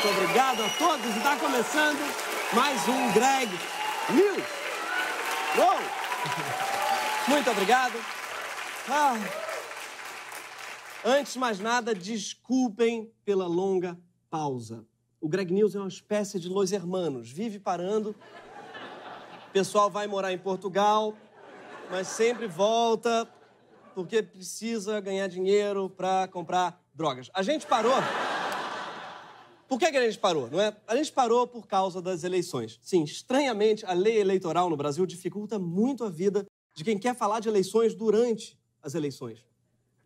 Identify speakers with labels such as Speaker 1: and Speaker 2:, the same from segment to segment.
Speaker 1: Muito obrigado a todos. Está começando mais um Greg News. Uou! Muito obrigado. Antes de mais nada, desculpem pela longa pausa. O Greg News é uma espécie de Los Hermanos. Vive parando. O pessoal vai morar em Portugal, mas sempre volta porque precisa ganhar dinheiro para comprar drogas. A gente parou... Por que a gente parou, não é? A gente parou por causa das eleições. Sim, estranhamente, a lei eleitoral no Brasil dificulta muito a vida de quem quer falar de eleições durante as eleições.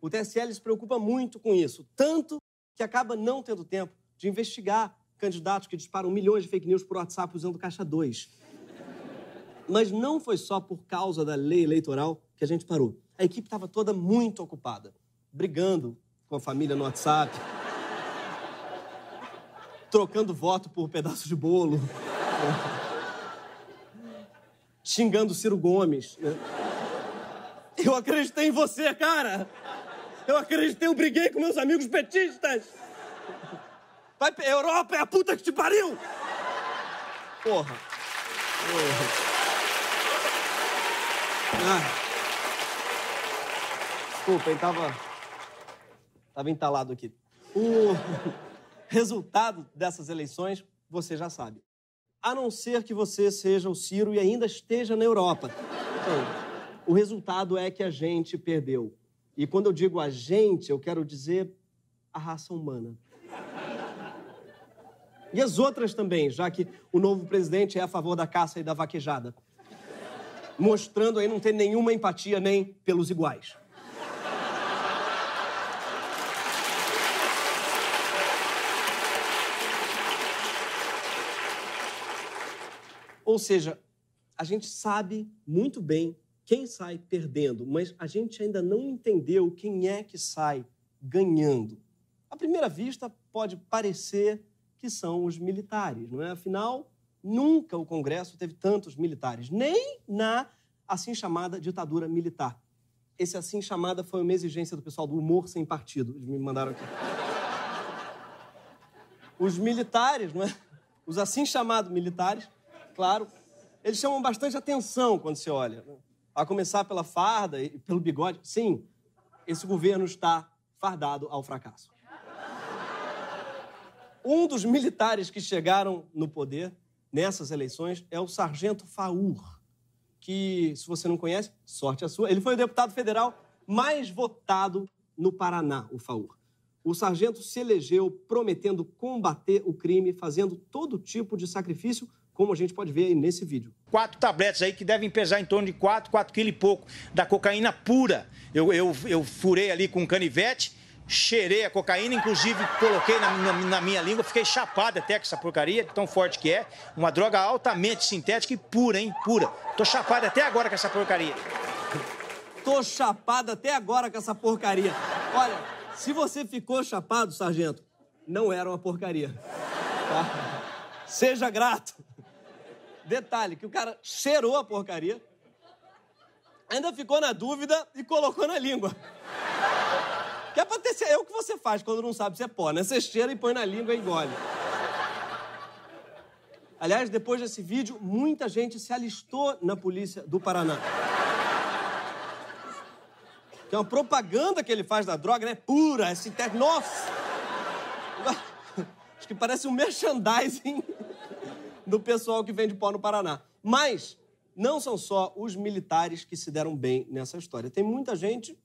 Speaker 1: O TSE se preocupa muito com isso, tanto que acaba não tendo tempo de investigar candidatos que disparam milhões de fake news por WhatsApp usando caixa 2. Mas não foi só por causa da lei eleitoral que a gente parou. A equipe estava toda muito ocupada, brigando com a família no WhatsApp, trocando voto por pedaço de bolo, xingando Ciro Gomes. Né? Eu acreditei em você, cara! Eu acreditei, eu briguei com meus amigos petistas! Vai pra Europa, é a puta que te pariu! Porra! Desculpa, tava entalado aqui. O resultado dessas eleições, você já sabe. A não ser que você seja o Ciro e ainda esteja na Europa. Então, o resultado é que a gente perdeu. E quando eu digo a gente, eu quero dizer a raça humana. E as outras também, já que o novo presidente é a favor da caça e da vaquejada. Mostrando aí não ter nenhuma empatia nem pelos iguais. Ou seja, a gente sabe muito bem quem sai perdendo, mas a gente ainda não entendeu quem é que sai ganhando. À primeira vista, pode parecer que são os militares, não é? Afinal, nunca o Congresso teve tantos militares, nem na assim chamada ditadura militar. Esse assim chamada foi uma exigência do pessoal do Humor Sem Partido. Eles me mandaram aqui. Os militares, não é? Os assim chamados militares, claro, eles chamam bastante atenção quando se olha. Né? A começar pela farda e pelo bigode. Sim, esse governo está fardado ao fracasso. Um dos militares que chegaram no poder nessas eleições é o Sargento Faur, que, se você não conhece, sorte a sua, ele foi o deputado federal mais votado no Paraná, o Faur. O sargento se elegeu prometendo combater o crime, fazendo todo tipo de sacrifício, como a gente pode ver aí nesse vídeo.
Speaker 2: 4 tabletes aí que devem pesar em torno de 4 quilos e pouco da cocaína pura. Eu furei ali com um canivete, cheirei a cocaína, inclusive coloquei na minha língua, fiquei chapado até com essa porcaria, tão forte que é. Uma droga altamente sintética e pura, hein? Pura. Tô chapado até agora com essa porcaria.
Speaker 1: Tô chapado até agora com essa porcaria. Olha, se você ficou chapado, sargento, não era uma porcaria. Tá? Seja grato. Detalhe, que o cara cheirou a porcaria, ainda ficou na dúvida e colocou na língua. Que é pra ter... É o que você faz quando não sabe se é pó, né? Você cheira e põe na língua e engole. Aliás, depois desse vídeo, muita gente se alistou na polícia do Paraná. Que é uma propaganda que ele faz da droga, né? Pura, é sintética. Nossa! Acho que parece um merchandising do pessoal que vende pó no Paraná. Mas não são só os militares que se deram bem nessa história. Tem muita gente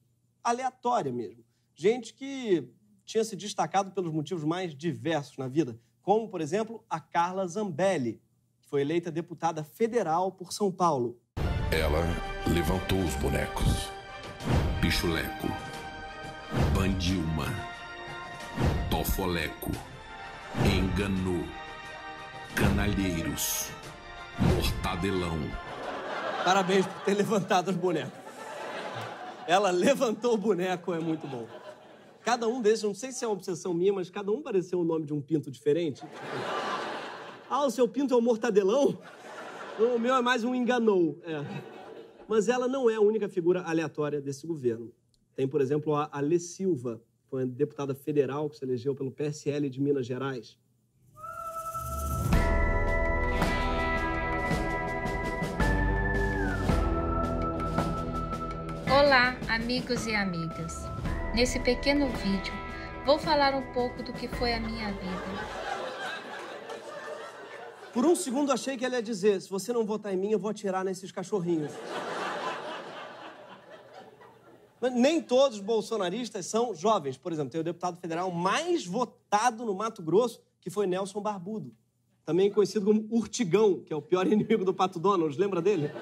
Speaker 1: aleatória mesmo. Gente que tinha se destacado pelos motivos mais diversos na vida, como, por exemplo, a Carla Zambelli, que foi eleita deputada federal por São Paulo.
Speaker 3: Ela levantou os bonecos. Pichuleco, Bandilma, Tofoleco, Enganou, Canalheiros, Mortadelão.
Speaker 1: Parabéns por ter levantado os bonecos. Ela levantou o boneco, é muito bom. Cada um desses, não sei se é uma obsessão minha, mas cada um pareceu o nome de um pinto diferente. Ah, o seu pinto é o Mortadelão? O meu é mais um Enganou. Mas ela não é a única figura aleatória desse governo. Tem, por exemplo, a Alê Silva, foi uma deputada federal que se elegeu pelo PSL de Minas Gerais.
Speaker 4: Olá, amigos e amigas. Nesse pequeno vídeo, vou falar um pouco do que foi a minha vida.
Speaker 1: Por um segundo achei que ele ia dizer, se você não votar em mim, eu vou atirar nesses cachorrinhos. Mas nem todos os bolsonaristas são jovens. Por exemplo, tem o deputado federal mais votado no Mato Grosso, que foi Nelson Barbudo. Também conhecido como Urtigão, que é o pior inimigo do Pato Donald. Lembra dele?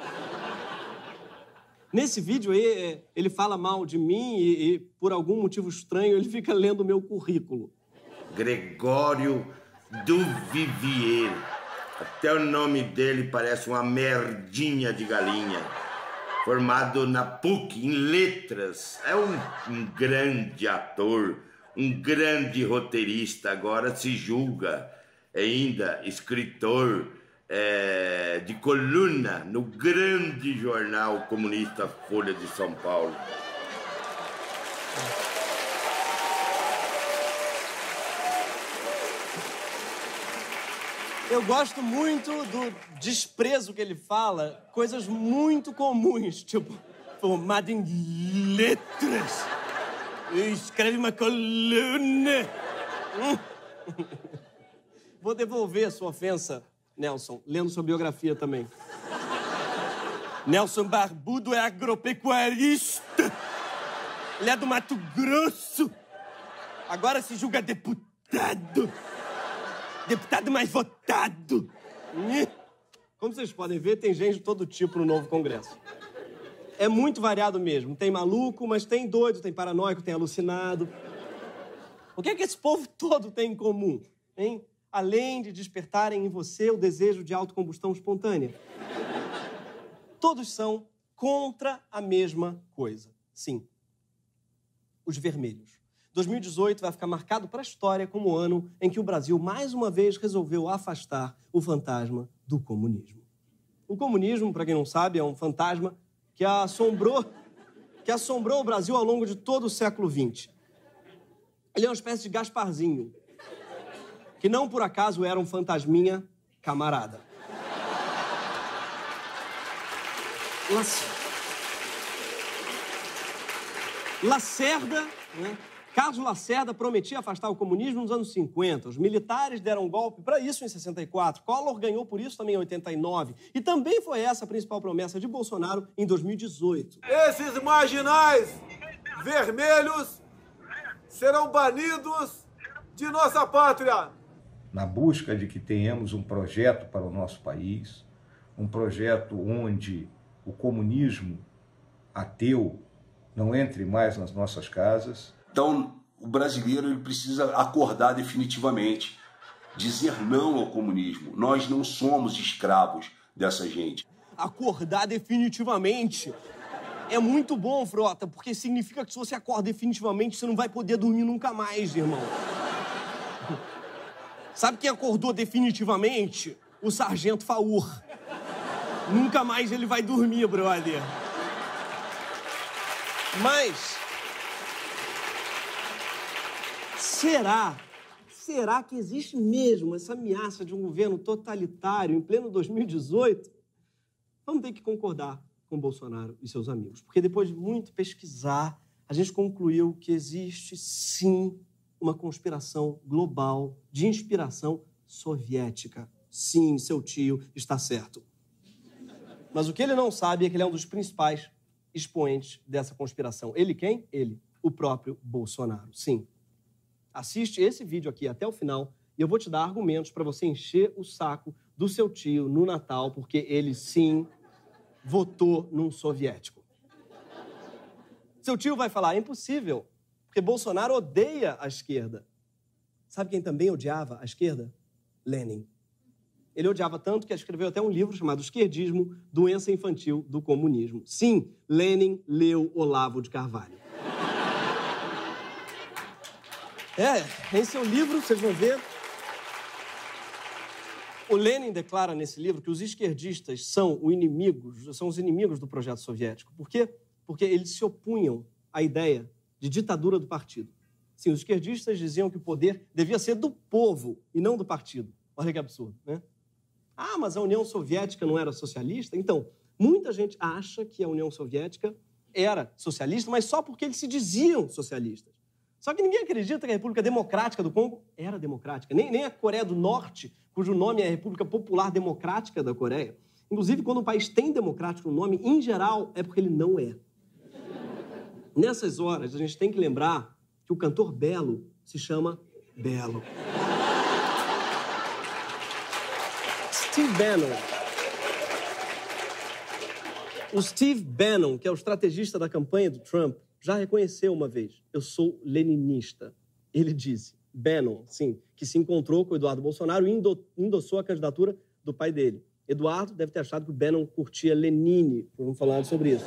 Speaker 1: Nesse vídeo aí, ele fala mal de mim e, por algum motivo estranho, ele fica lendo o meu currículo.
Speaker 5: Gregório Duvivier. Até o nome dele parece uma merdinha de galinha. Formado na PUC em letras. É um grande ator, um grande roteirista. Agora se julga ainda escritor de coluna no grande jornal comunista Folha de São Paulo.
Speaker 1: Eu gosto muito do desprezo que ele fala, coisas muito comuns, tipo, formado em letras, escreve uma coluna. Vou devolver a sua ofensa, Nelson, lendo sua biografia também. Nelson Barbudo é agropecuarista. Ele é do Mato Grosso. Agora se julga deputado. Deputado mais votado. Como vocês podem ver, tem gente de todo tipo no novo Congresso. É muito variado mesmo. Tem maluco, mas tem doido, tem paranoico, tem alucinado. O que é que esse povo todo tem em comum, hein? Além de despertarem em você o desejo de autocombustão espontânea. Todos são contra a mesma coisa. Sim. Os vermelhos. 2018 vai ficar marcado para a história como o ano em que o Brasil, mais uma vez, resolveu afastar o fantasma do comunismo. O comunismo, para quem não sabe, é um fantasma que assombrou o Brasil ao longo de todo o século XX. Ele é uma espécie de Gasparzinho, que não por acaso era um fantasminha camarada. Lacerda, né? Carlos Lacerda prometia afastar o comunismo nos anos 50. Os militares deram um golpe para isso em 64. Collor ganhou por isso também em 89. E também foi essa a principal promessa de Bolsonaro em 2018.
Speaker 6: Esses marginais vermelhos serão banidos de nossa pátria.
Speaker 7: Na busca de que tenhamos um projeto para o nosso país, um projeto onde o comunismo ateu não entre mais nas nossas casas.
Speaker 8: Então, o brasileiro ele precisa acordar definitivamente, dizer não ao comunismo. Nós não somos escravos dessa gente.
Speaker 1: Acordar definitivamente é muito bom, Frota, porque significa que se você acorda definitivamente, você não vai poder dormir nunca mais, irmão. Sabe quem acordou definitivamente? O Sargento Faur. Nunca mais ele vai dormir, brother. Mas... Será que existe mesmo essa ameaça de um governo totalitário em pleno 2018? Vamos ter que concordar com Bolsonaro e seus amigos. Porque depois de muito pesquisar, a gente concluiu que existe, sim, uma conspiração global de inspiração soviética. Sim, seu tio está certo. Mas o que ele não sabe é que ele é um dos principais expoentes dessa conspiração. Ele quem? Ele, o próprio Bolsonaro. Sim. Assiste esse vídeo aqui até o final e eu vou te dar argumentos para você encher o saco do seu tio no Natal, porque ele, sim, votou num soviético. Seu tio vai falar, é impossível, porque Bolsonaro odeia a esquerda. Sabe quem também odiava a esquerda? Lenin. Ele odiava tanto que escreveu até um livro chamado Esquerdismo, Doença Infantil do Comunismo. Sim, Lenin leu Olavo de Carvalho. Em seu livro, vocês vão ver, o Lenin declara nesse livro que os esquerdistas são os inimigos do projeto soviético. Por quê? Porque eles se opunham à ideia de ditadura do partido. Sim, os esquerdistas diziam que o poder devia ser do povo e não do partido. Olha que absurdo, né? Ah, mas a União Soviética não era socialista? Então, muita gente acha que a União Soviética era socialista, mas só porque eles se diziam socialistas. Só que ninguém acredita que a República Democrática do Congo era democrática. Nem a Coreia do Norte, cujo nome é a República Popular Democrática da Coreia. Inclusive, quando um país tem democrático no nome, em geral, é porque ele não é. Nessas horas, a gente tem que lembrar que o cantor Belo se chama Belo. Steve Bannon. O Steve Bannon, que é o estrategista da campanha do Trump, já reconheceu uma vez: eu sou leninista. Ele disse, Bannon, sim, que se encontrou com o Eduardo Bolsonaro e endossou a candidatura do pai dele. Eduardo deve ter achado que o Bannon curtia Lenine, por não falar sobre isso.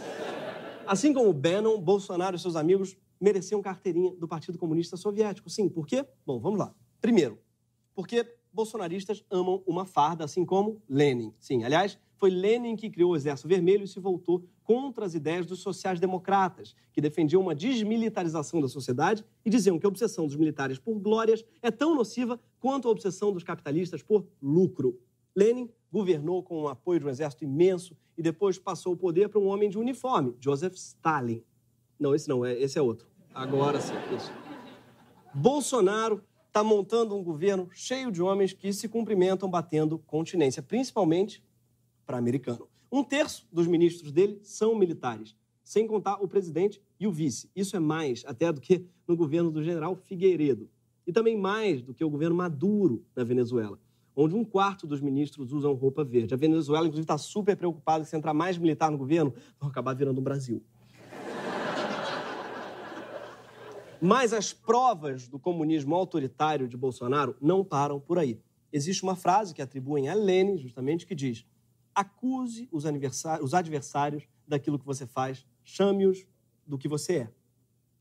Speaker 1: Assim como o Bannon, Bolsonaro e seus amigos mereciam carteirinha do Partido Comunista Soviético. Sim, por quê? Bom, vamos lá. Primeiro, porque bolsonaristas amam uma farda, assim como Lenin. Sim, aliás, foi Lenin que criou o Exército Vermelho e se voltou contra as ideias dos sociais-democratas, que defendiam uma desmilitarização da sociedade e diziam que a obsessão dos militares por glórias é tão nociva quanto a obsessão dos capitalistas por lucro. Lenin governou com o apoio de um exército imenso e depois passou o poder para um homem de uniforme, Joseph Stalin. Não, esse é outro. Agora sim, isso. Bolsonaro está montando um governo cheio de homens que se cumprimentam batendo continência, principalmente para americano. 1/3 dos ministros dele são militares, sem contar o presidente e o vice. Isso é mais até do que no governo do general Figueiredo. E também mais do que o governo Maduro na Venezuela, onde 1/4 dos ministros usam roupa verde. A Venezuela, inclusive, está super preocupada que se entrar mais militar no governo, vão acabar virando um Brasil. Mas as provas do comunismo autoritário de Bolsonaro não param por aí. Existe uma frase que atribuem a Lenin, justamente, que diz: acuse os adversários daquilo que você faz, chame-os do que você é.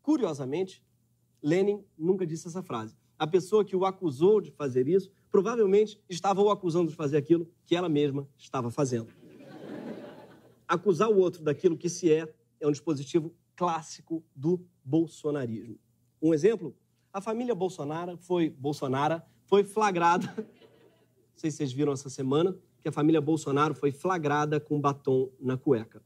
Speaker 1: Curiosamente, Lenin nunca disse essa frase. A pessoa que o acusou de fazer isso provavelmente estava o acusando de fazer aquilo que ela mesma estava fazendo. Acusar o outro daquilo que se é um dispositivo clássico do bolsonarismo. Um exemplo, a família Bolsonaro foi flagrada, não sei se vocês viram essa semana, que a família Bolsonaro foi flagrada com batom na cueca.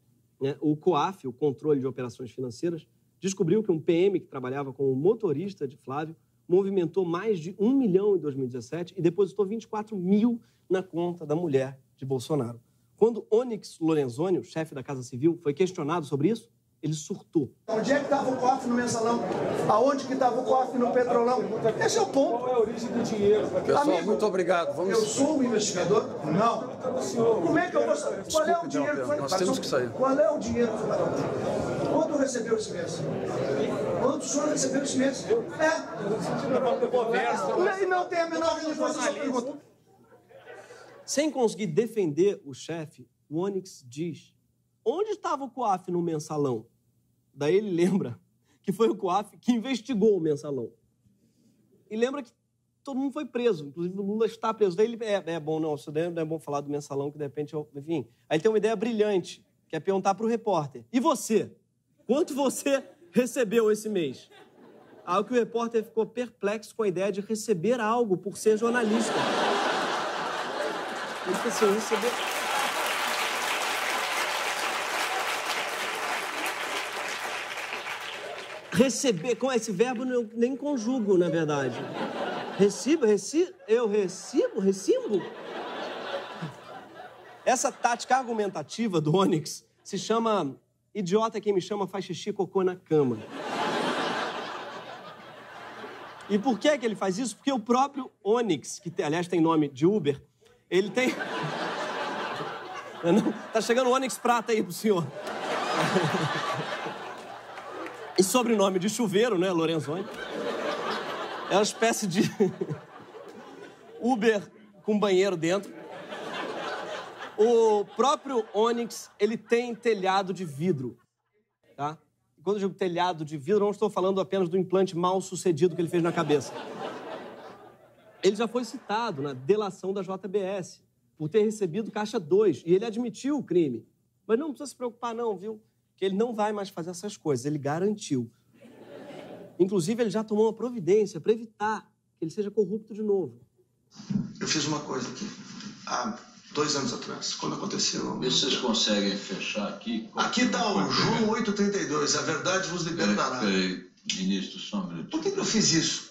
Speaker 1: O COAF, o Controle de Operações Financeiras, descobriu que um PM que trabalhava como motorista de Flávio movimentou mais de 1 milhão em 2017 e depositou 24 mil na conta da mulher de Bolsonaro. Quando Onyx Lorenzoni, o chefe da Casa Civil, foi questionado sobre isso, ele surtou.
Speaker 9: Onde é que estava o COAF no mensalão? Aonde que estava o COAF no petrolão? Esse é o ponto.
Speaker 6: Qual é a origem do dinheiro?
Speaker 9: Pessoal, amigo, muito obrigado. Eu sou um investigador? Não. Como é que eu vou saber? Qual é o dinheiro que foi?
Speaker 10: Nós temos que sair.
Speaker 9: Qual é o dinheiro que foi? Quanto recebeu esse mês? Quanto o senhor recebeu esse mês? E não tem a menor relevância essa pergunta.
Speaker 1: Sem conseguir defender o chefe, o Onyx diz: onde estava o COAF no mensalão? Daí ele lembra que foi o COAF que investigou o mensalão. E lembra que todo mundo foi preso, inclusive o Lula está preso. Daí ele, bom, não, isso não é bom falar do mensalão, que de repente, enfim. Aí ele tem uma ideia brilhante, que é perguntar para o repórter: e você? Quanto você recebeu esse mês? Ao que o repórter ficou perplexo com a ideia de receber algo por ser jornalista. Ele disse assim, receber... Receber, com esse verbo eu nem conjugo, na verdade. Eu recebo? Essa tática argumentativa do Onyx se chama idiota quem me chama faz xixi cocô na cama. E por que ele faz isso? Porque o próprio Onyx, que aliás tem nome de Uber, ele tem... Tá chegando o Onyx Prata aí pro senhor. E sobrenome de chuveiro, né, Lorenzoni? É uma espécie de Uber com banheiro dentro. O próprio Onyx, ele tem telhado de vidro, tá? E quando eu digo telhado de vidro, não estou falando apenas do implante mal sucedido que ele fez na cabeça. Ele já foi citado na delação da JBS por ter recebido caixa 2 e ele admitiu o crime. Mas não precisa se preocupar não, viu? Que ele não vai mais fazer essas coisas, ele garantiu. Inclusive, ele já tomou uma providência para evitar que ele seja corrupto de novo.
Speaker 9: Eu fiz uma coisa aqui. 2 anos atrás, quando aconteceu.
Speaker 10: Vê se vocês conseguem fechar aqui.
Speaker 9: Aqui está o João 8,32. A verdade vos libertará.
Speaker 10: Peraí, ministro, só um minuto.
Speaker 9: Por que eu fiz isso?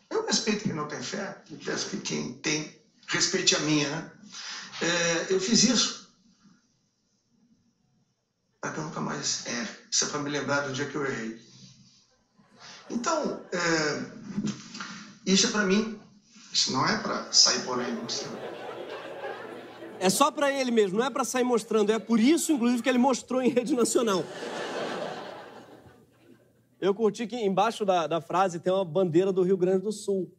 Speaker 9: Eu respeito quem não tem fé. E peço que quem tem, respeite a minha, né? Eu fiz isso para que eu nunca mais erre. Isso é para me lembrar do dia que eu errei. Então, isso é para mim. Isso não é para sair por aí mostrando.
Speaker 1: É só pra ele mesmo, não é pra sair mostrando. É por isso, inclusive, que ele mostrou em rede nacional. Eu curti que embaixo da frase tem uma bandeira do Rio Grande do Sul.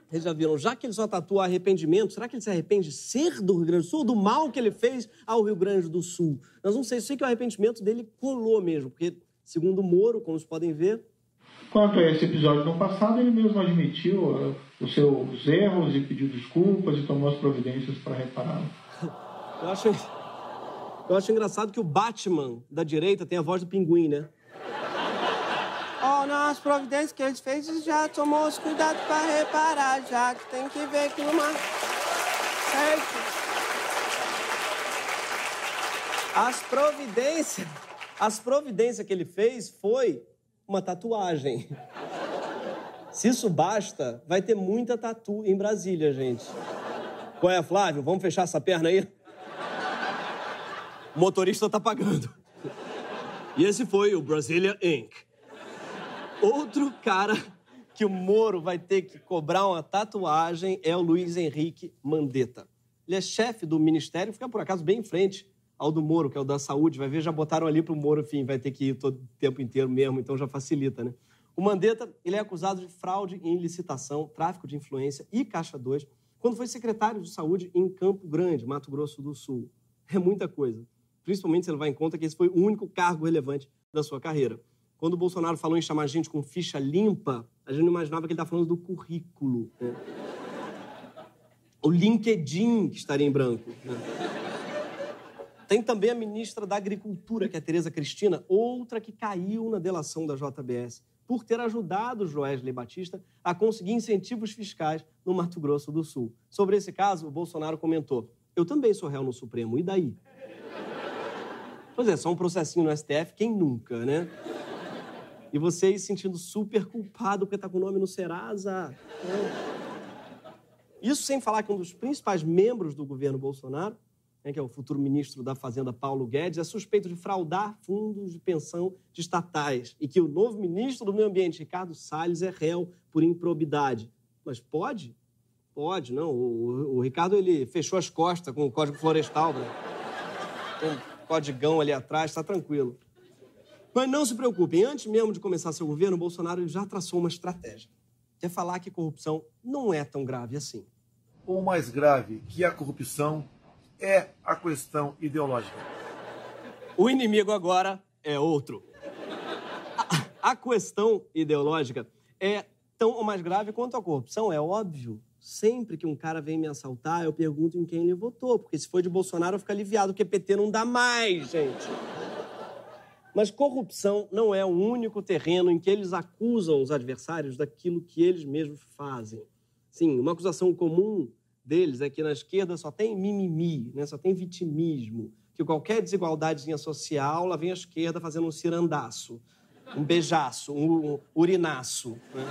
Speaker 1: Vocês já viram? Já que ele só tatua arrependimento, será que ele se arrepende de ser do Rio Grande do Sul ou do mal que ele fez ao Rio Grande do Sul? Nós não sei que o arrependimento dele colou mesmo, porque, segundo o Moro, como vocês podem ver...
Speaker 11: Quanto a esse episódio no passado, ele mesmo admitiu os seus erros e pediu desculpas e tomou as providências para repará-lo.
Speaker 1: Eu acho engraçado que o Batman da direita tem a voz do Pinguim, né? Nas providências que eles fez, já tomou os cuidados para reparar, já que tem que ver que uma... Certo? As providências que ele fez foi uma tatuagem. Se isso basta, vai ter muita tatu em Brasília, gente. Qual é, Flávio? Vamos fechar essa perna aí? O motorista tá pagando. E esse foi o Brasília Inc. Outro cara que o Moro vai ter que cobrar uma tatuagem é o Luiz Henrique Mandetta. Ele é chefe do ministério, fica por acaso bem em frente ao do Moro, que é o da saúde. Vai ver, já botaram ali pro Moro, enfim, vai ter que ir todo o tempo inteiro mesmo, então já facilita, né? O Mandetta, ele é acusado de fraude em licitação, tráfico de influência e Caixa 2, quando foi secretário de saúde em Campo Grande, Mato Grosso do Sul. É muita coisa. Principalmente se ele vai em conta que esse foi o único cargo relevante da sua carreira. Quando o Bolsonaro falou em chamar gente com ficha limpa, a gente não imaginava que ele estava falando do currículo, né? O LinkedIn que estaria em branco, né? Tem também a ministra da Agricultura, que é a Tereza Cristina, outra que caiu na delação da JBS, por ter ajudado o Joesley Batista a conseguir incentivos fiscais no Mato Grosso do Sul. Sobre esse caso, o Bolsonaro comentou: eu também sou réu no Supremo, e daí? Pois é, só um processinho no STF, quem nunca, né? E você aí se sentindo super culpado porque tá com o nome no Serasa. Isso sem falar que um dos principais membros do governo Bolsonaro, que é o futuro ministro da Fazenda, Paulo Guedes, é suspeito de fraudar fundos de pensão de estatais e que o novo ministro do Meio Ambiente, Ricardo Salles, é réu por improbidade. Mas pode? Pode, não. O Ricardo, ele fechou as costas com o Código Florestal, né? Tem um codigão ali atrás, tá tranquilo. Mas não se preocupem, antes mesmo de começar seu governo, o Bolsonaro já traçou uma estratégia. Que é falar que corrupção não é tão grave assim.
Speaker 12: O mais grave que a corrupção é a questão ideológica.
Speaker 1: O inimigo agora é outro. A questão ideológica é tão ou mais grave quanto a corrupção, é óbvio. Sempre que um cara vem me assaltar, eu pergunto em quem ele votou, porque se for de Bolsonaro eu fico aliviado, porque PT não dá mais, gente. Mas corrupção não é o único terreno em que eles acusam os adversários daquilo que eles mesmos fazem. Sim, uma acusação comum deles é que na esquerda só tem mimimi, né? Só tem vitimismo, que qualquer desigualdadezinha social, lá vem a esquerda fazendo um cirandaço, um beijaço, um urinaço, né?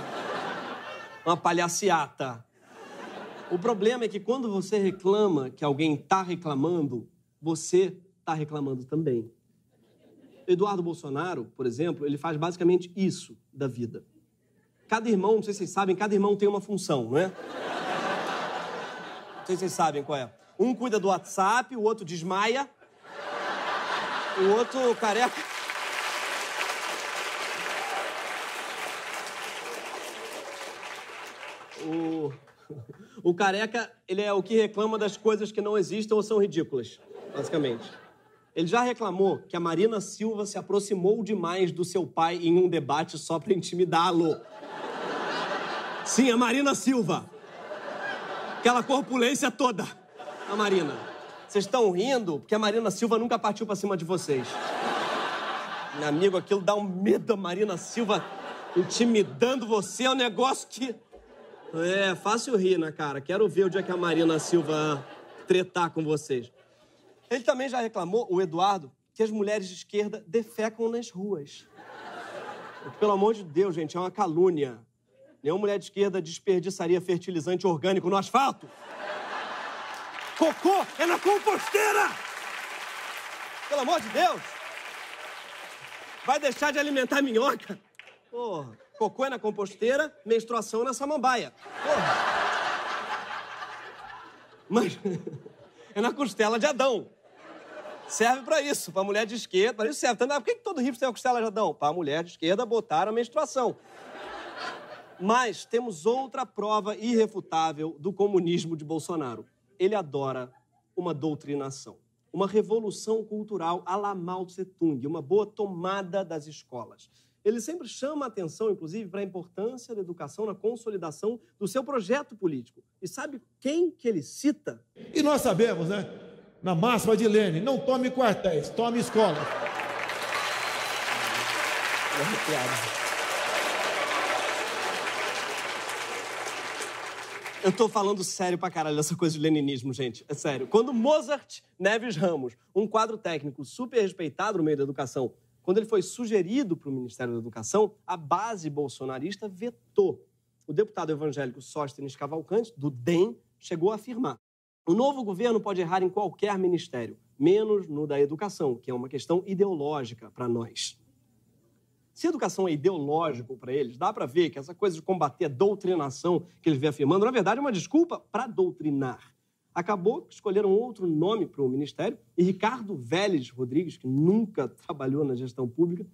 Speaker 1: Uma palhaciata. O problema é que quando você reclama que alguém está reclamando, você está reclamando também. Eduardo Bolsonaro, por exemplo, ele faz basicamente isso da vida. Cada irmão, não sei se vocês sabem, cada irmão tem uma função, não é? Não sei se vocês sabem qual é. Um cuida do WhatsApp, o outro desmaia, o outro careca. O careca, ele é o que reclama das coisas que não existem ou são ridículas, basicamente. Ele já reclamou que a Marina Silva se aproximou demais do seu pai em um debate só para intimidá-lo. Sim, a Marina Silva. Aquela corpulência toda. A Marina. Vocês estão rindo porque a Marina Silva nunca partiu para cima de vocês. Meu amigo, aquilo dá um medo, a Marina Silva intimidando você. É um negócio que... É fácil rir, né, cara? Quero ver o dia que a Marina Silva tretar com vocês. Ele também já reclamou, o Eduardo, que as mulheres de esquerda defecam nas ruas. Pelo amor de Deus, gente, é uma calúnia. Nenhuma mulher de esquerda desperdiçaria fertilizante orgânico no asfalto. Cocô é na composteira! Pelo amor de Deus! Vai deixar de alimentar minhoca? Porra, cocô é na composteira, menstruação na samambaia. Porra! Mas é na costela de Adão. Serve pra isso, pra mulher de esquerda. Pra isso serve. Por que todo hipster tem a costela de Adão? Pra mulher de esquerda botar a menstruação. Mas temos outra prova irrefutável do comunismo de Bolsonaro. Ele adora uma doutrinação, uma revolução cultural à la Mao Tse-tung, uma boa tomada das escolas. Ele sempre chama a atenção, inclusive, para a importância da educação na consolidação do seu projeto político. E sabe quem que ele cita?
Speaker 13: E nós sabemos, né? Na máxima de Lenin, não tome quartéis, tome escolas.
Speaker 1: Eu tô falando sério pra caralho dessa coisa de leninismo, gente. É sério. Quando Mozart Neves Ramos, um quadro técnico super respeitado no meio da educação, quando ele foi sugerido para o Ministério da Educação, a base bolsonarista vetou. O deputado evangélico Sóstenes Cavalcante, do DEM, chegou a afirmar: o novo governo pode errar em qualquer ministério, menos no da educação, que é uma questão ideológica para nós. Se a educação é ideológico para eles, dá para ver que essa coisa de combater a doutrinação que eles vêm afirmando, na verdade, é uma desculpa para doutrinar. Acabou que escolheram outro nome para o ministério e Ricardo Vélez Rodrigues, que nunca trabalhou na gestão pública,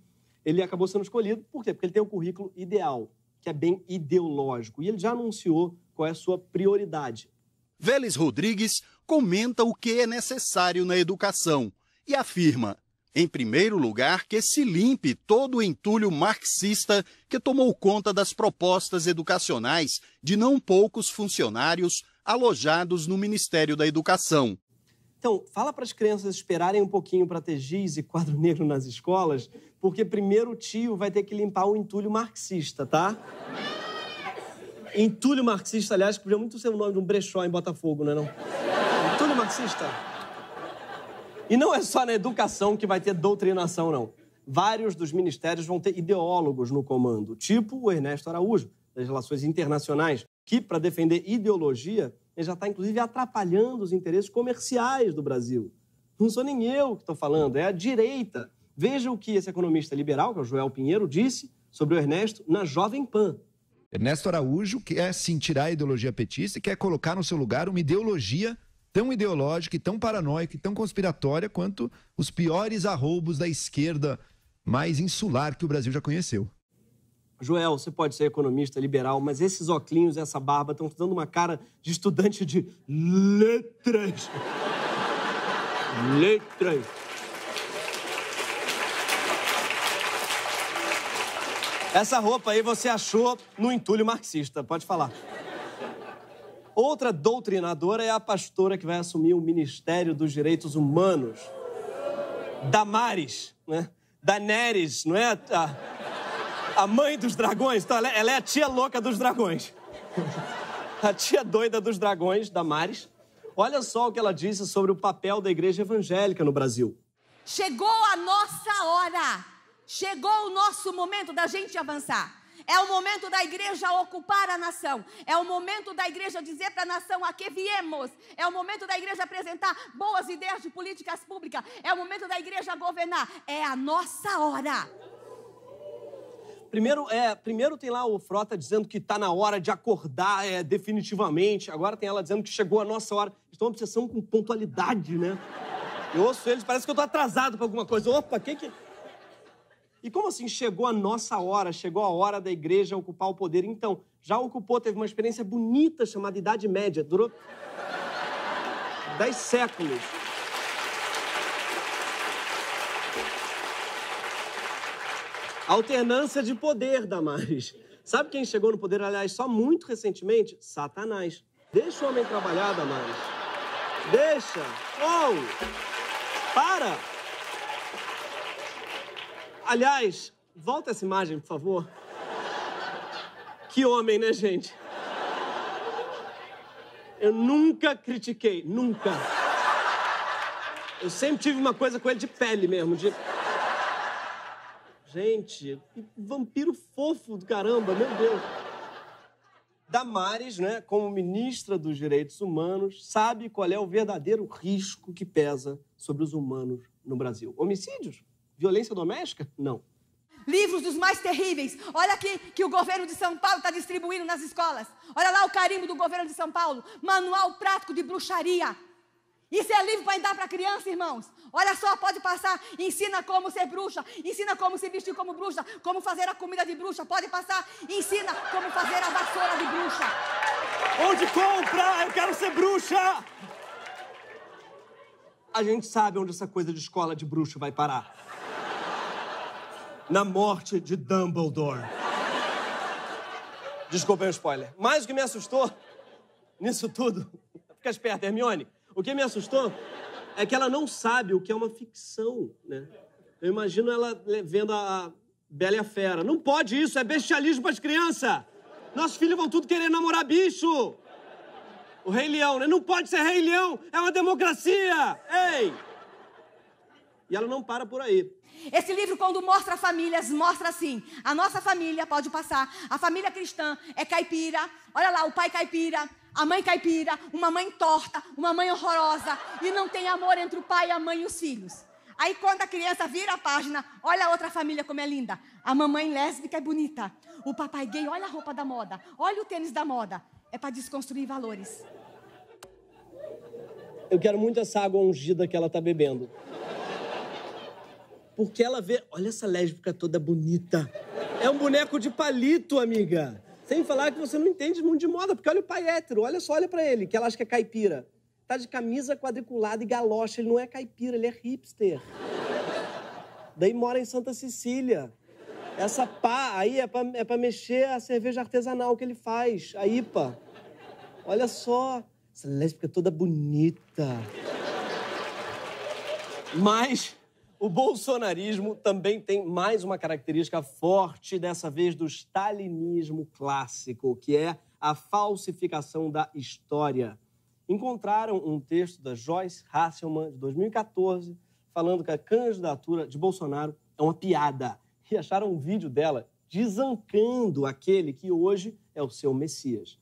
Speaker 1: ele acabou sendo escolhido. Por quê? Porque ele tem o currículo ideal, que é bem ideológico. E ele já anunciou qual é a sua prioridade.
Speaker 14: Vélez Rodrigues comenta o que é necessário na educação e afirma, em primeiro lugar, que se limpe todo o entulho marxista que tomou conta das propostas educacionais de não poucos funcionários alojados no Ministério da Educação.
Speaker 1: Então, fala para as crianças esperarem um pouquinho para ter giz e quadro negro nas escolas, porque primeiro o tio vai ter que limpar o entulho marxista, tá? Entulho marxista, aliás, que podia muito ser o nome de um brechó em Botafogo, não é não? Entulho marxista. E não é só na educação que vai ter doutrinação, não. Vários dos ministérios vão ter ideólogos no comando, tipo o Ernesto Araújo, das Relações Internacionais, que, para defender ideologia, ele já está, inclusive, atrapalhando os interesses comerciais do Brasil. Não sou nem eu que estou falando, é a direita. Veja o que esse economista liberal, que é o Joel Pinheiro, disse sobre o Ernesto na Jovem Pan.
Speaker 15: Ernesto Araújo quer sim tirar a ideologia petista e quer colocar no seu lugar uma ideologia tão ideológica e tão paranoica e tão conspiratória quanto os piores arroubos da esquerda mais insular que o Brasil já conheceu.
Speaker 1: Joel, você pode ser economista liberal, mas esses óculos e essa barba estão te dando uma cara de estudante de letras. Letras. Essa roupa aí você achou no entulho marxista, pode falar. Outra doutrinadora é a pastora que vai assumir o Ministério dos Direitos Humanos. Damares, né? Daenerys, não é? A mãe dos dragões. Então, ela é a tia louca dos dragões. A tia doida dos dragões, Damares. Olha só o que ela disse sobre o papel da igreja evangélica no Brasil.
Speaker 16: Chegou a nossa hora. Chegou o nosso momento da gente avançar. É o momento da igreja ocupar a nação. É o momento da igreja dizer para a nação a que viemos. É o momento da igreja apresentar boas ideias de políticas públicas. É o momento da igreja governar. É a nossa hora.
Speaker 1: Primeiro tem lá o Frota dizendo que está na hora de acordar definitivamente. Agora tem ela dizendo que chegou a nossa hora. Estão uma obsessão com pontualidade, né? Eu ouço eles, parece que eu estou atrasado para alguma coisa. Opa, que... E como assim chegou a nossa hora? Chegou a hora da igreja ocupar o poder? Então, já ocupou, teve uma experiência bonita chamada Idade Média. Durou 10 séculos. Alternância de poder, Damares. Sabe quem chegou no poder, aliás, só muito recentemente? Satanás. Deixa o homem trabalhar, Damares. Deixa. Oh! Para! Aliás, volta essa imagem, por favor. Que homem, né, gente? Eu nunca critiquei, nunca. Eu sempre tive uma coisa com ele de pele mesmo, de... Gente, que vampiro fofo do caramba, meu Deus. Damares, né, como ministra dos Direitos Humanos, sabe qual é o verdadeiro risco que pesa sobre os humanos no Brasil. Homicídios? Violência doméstica? Não.
Speaker 16: Livros dos mais terríveis. Olha aqui que o governo de São Paulo está distribuindo nas escolas. Olha lá o carimbo do governo de São Paulo. Manual prático de bruxaria. Isso é livro para dar para criança, irmãos. Olha só, pode passar. Ensina como ser bruxa. Ensina como se vestir como bruxa. Como fazer a comida de bruxa. Pode passar. Ensina como fazer a vassoura de bruxa.
Speaker 1: Onde compra? Eu quero ser bruxa! A gente sabe onde essa coisa de escola de bruxo vai parar. Na morte de Dumbledore. Desculpa o spoiler. Mas o que me assustou nisso tudo... Fica esperto, Hermione. O que me assustou é que ela não sabe o que é uma ficção, né? Eu imagino ela vendo a Bela e a Fera. Não pode isso, é bestialismo para as crianças. Nossos filhos vão tudo querer namorar bicho. O Rei Leão, né? Não pode ser Rei Leão, é uma democracia. Ei! E ela não para por aí.
Speaker 16: Esse livro, quando mostra famílias, mostra assim. A nossa família, pode passar, a família cristã é caipira. Olha lá, o pai caipira, a mãe caipira, uma mãe torta, uma mãe horrorosa. E não tem amor entre o pai, a mãe e os filhos. Aí quando a criança vira a página, olha a outra família como é linda. A mamãe lésbica é bonita. O papai gay, olha a roupa da moda. Olha o tênis da moda. É para desconstruir valores.
Speaker 1: Eu quero muito essa água ungida que ela tá bebendo. Porque ela vê... Olha essa lésbica toda bonita. É um boneco de palito, amiga. Sem falar que você não entende muito de moda. Porque olha o pai hétero. Olha só, olha pra ele, que ela acha que é caipira. Tá de camisa quadriculada e galocha. Ele não é caipira, ele é hipster. Daí mora em Santa Cecília. Essa pá aí é pra mexer a cerveja artesanal que ele faz. A IPA. Olha só. Essa lésbica toda bonita. Mas... o bolsonarismo também tem mais uma característica forte, dessa vez do stalinismo clássico, que é a falsificação da história. Encontraram um texto da Joyce Hasselman, de 2014, falando que a candidatura de Bolsonaro é uma piada. E acharam um vídeo dela desancando aquele que hoje é o seu Messias.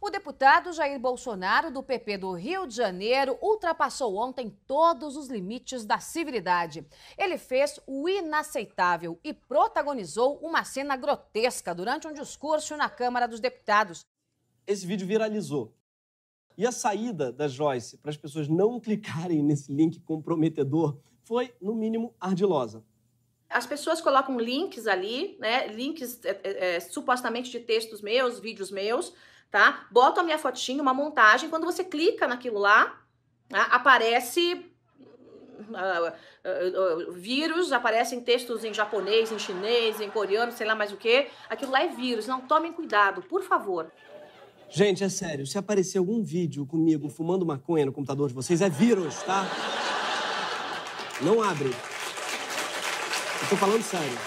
Speaker 17: O deputado Jair Bolsonaro, do PP do Rio de Janeiro, ultrapassou ontem todos os limites da civilidade. Ele fez o inaceitável e protagonizou uma cena grotesca durante um discurso na Câmara dos Deputados.
Speaker 1: Esse vídeo viralizou. E a saída da Joyce para as pessoas não clicarem nesse link comprometedor foi, no mínimo, ardilosa.
Speaker 18: As pessoas colocam links ali, né? Links supostamente de textos meus, vídeos meus, tá? Botam a minha fotinha, uma montagem. Quando você clica naquilo lá, aparece vírus, aparecem textos em japonês, em chinês, em coreano, sei lá mais o quê. Aquilo lá é vírus. Não, tomem cuidado, por favor.
Speaker 1: Gente, é sério. Se aparecer algum vídeo comigo fumando maconha no computador de vocês, é vírus, tá? Não abre. Eu tô falando sério.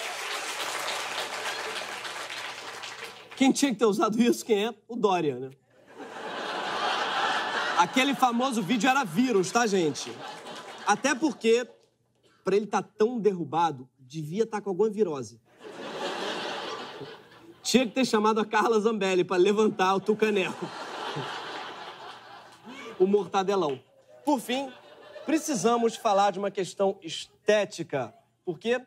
Speaker 1: Quem tinha que ter usado isso, quem é? O Dória, né? Aquele famoso vídeo era vírus, tá, gente? Até porque, pra ele estar tão derrubado, devia estar com alguma virose. Tinha que ter chamado a Carla Zambelli pra levantar o tucaneco. O mortadelão. Por fim, precisamos falar de uma questão estética, porque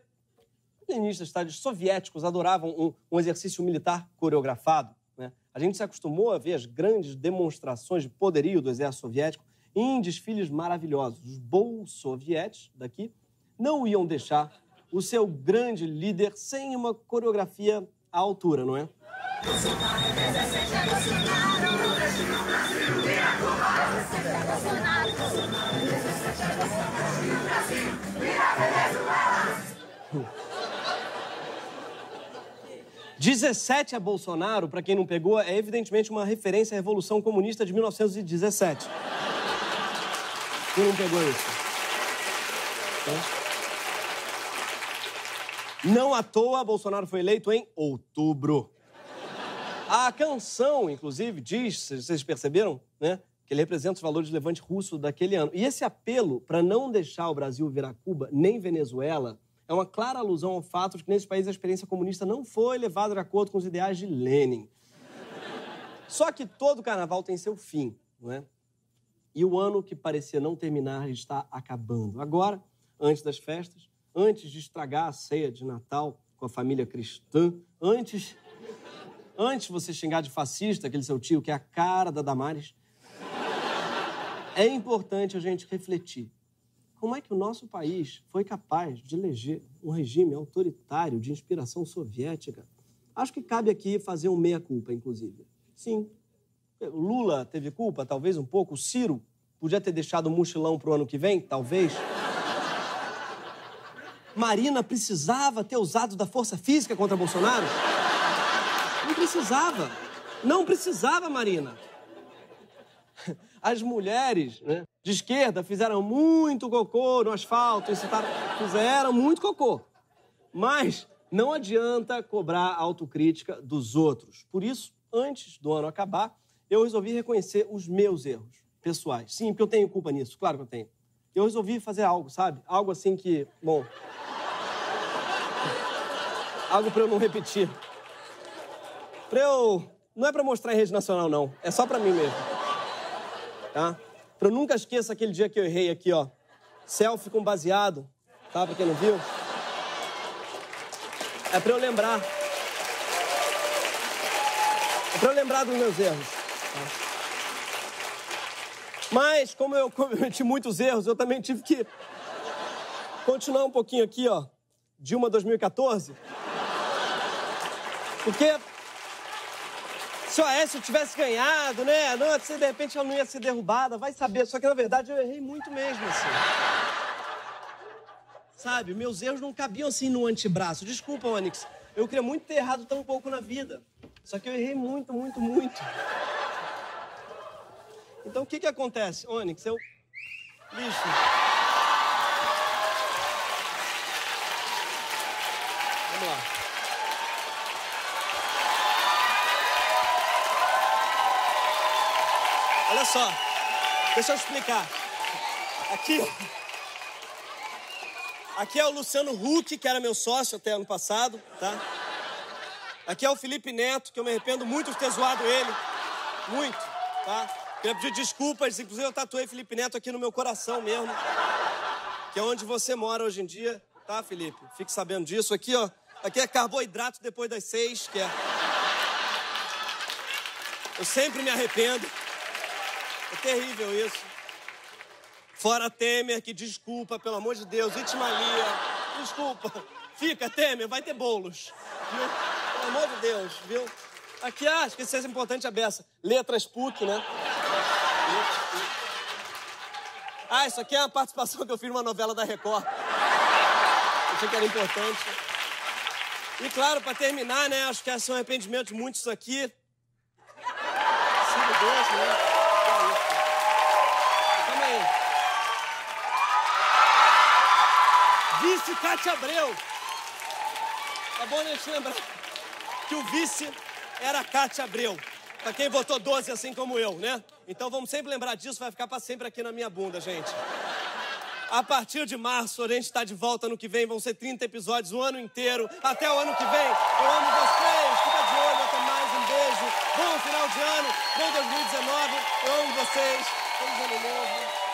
Speaker 1: comunistas soviéticos adoravam um exercício militar coreografado, né? A gente se acostumou a ver as grandes demonstrações de poderio do exército soviético em desfiles maravilhosos. Os bolsovietes daqui não iam deixar o seu grande líder sem uma coreografia à altura, não é? "17 a Bolsonaro", para quem não pegou, é evidentemente uma referência à Revolução Comunista de 1917. Quem não pegou isso? Não à toa, Bolsonaro foi eleito em outubro. A canção, inclusive, diz, vocês perceberam, né? Que ele representa os valores do levante russo daquele ano. E esse apelo para não deixar o Brasil virar Cuba nem Venezuela é uma clara alusão ao fato de que nesse país a experiência comunista não foi levada de acordo com os ideais de Lenin. Só que todo carnaval tem seu fim, não é? E o ano que parecia não terminar está acabando. Agora, antes das festas, antes de estragar a ceia de Natal com a família cristã, antes de você xingar de fascista aquele seu tio que é a cara da Damares, é importante a gente refletir. Como é que o nosso país foi capaz de eleger um regime autoritário de inspiração soviética? Acho que cabe aqui fazer um meia-culpa, inclusive. Sim, o Lula teve culpa, talvez um pouco. O Ciro podia ter deixado o mochilão pro ano que vem, talvez. Marina precisava ter usado da força física contra Bolsonaro? Não precisava. Não precisava, Marina. As mulheres, né, de esquerda fizeram muito cocô no asfalto, fizeram muito cocô. Mas não adianta cobrar autocrítica dos outros. Por isso, antes do ano acabar, eu resolvi reconhecer os meus erros pessoais. Sim, porque eu tenho culpa nisso, claro que eu tenho. Eu resolvi fazer algo, sabe? Algo assim que, bom... algo pra eu não repetir. Não é pra mostrar em rede nacional, não. É só pra mim mesmo. Tá? Pra eu nunca esqueça aquele dia que eu errei aqui, ó. Selfie com baseado, tá? Pra quem não viu. É pra eu lembrar. É pra eu lembrar dos meus erros. Tá? Mas, como eu cometi muitos erros, eu também tive que continuar um pouquinho aqui, ó. Dilma 2014. Porque... se o Aécio tivesse ganhado, né? Não, assim, de repente ela não ia ser derrubada, vai saber. Só que, na verdade, eu errei muito mesmo, assim. Sabe, meus erros não cabiam, assim, no antebraço. Desculpa, Onyx. Eu queria muito ter errado tão pouco na vida. Só que eu errei muito, muito, muito. Então, o que acontece, Onyx? Lixo. Vamos lá. Olha só, deixa eu explicar. Aqui é o Luciano Huck, que era meu sócio até ano passado, tá? Aqui é o Felipe Neto, que eu me arrependo muito de ter zoado ele. Muito, tá? Queria pedir desculpas, inclusive eu tatuei Felipe Neto aqui no meu coração mesmo. Que é onde você mora hoje em dia, tá, Felipe? Fique sabendo disso. Aqui, ó, aqui é carboidrato depois das 6, que é... eu sempre me arrependo. É terrível isso. Fora Temer, que desculpa, pelo amor de Deus. Itimalia, desculpa. Fica, Temer, vai ter bolos. Viu? Pelo amor de Deus, viu? Aqui, acho que isso é importante a beça. Letras PUC, né? Ah, isso aqui é uma participação que eu fiz numa novela da Record. Achei que era importante. E claro, pra terminar, né? Acho que são arrependimentos muitos aqui. Sigo Deus, né? Vice Cátia Abreu. É bom a gente lembrar que o vice era Cátia Abreu. Pra quem votou 12 assim como eu, né? Então vamos sempre lembrar disso, vai ficar pra sempre aqui na minha bunda, gente. A partir de março, a gente tá de volta no que vem, vão ser 30 episódios o ano inteiro. Até o ano que vem, eu amo vocês, fica de olho, até mais, um beijo. Bom final de ano, bom 2019, eu amo vocês. Feliz ano novo.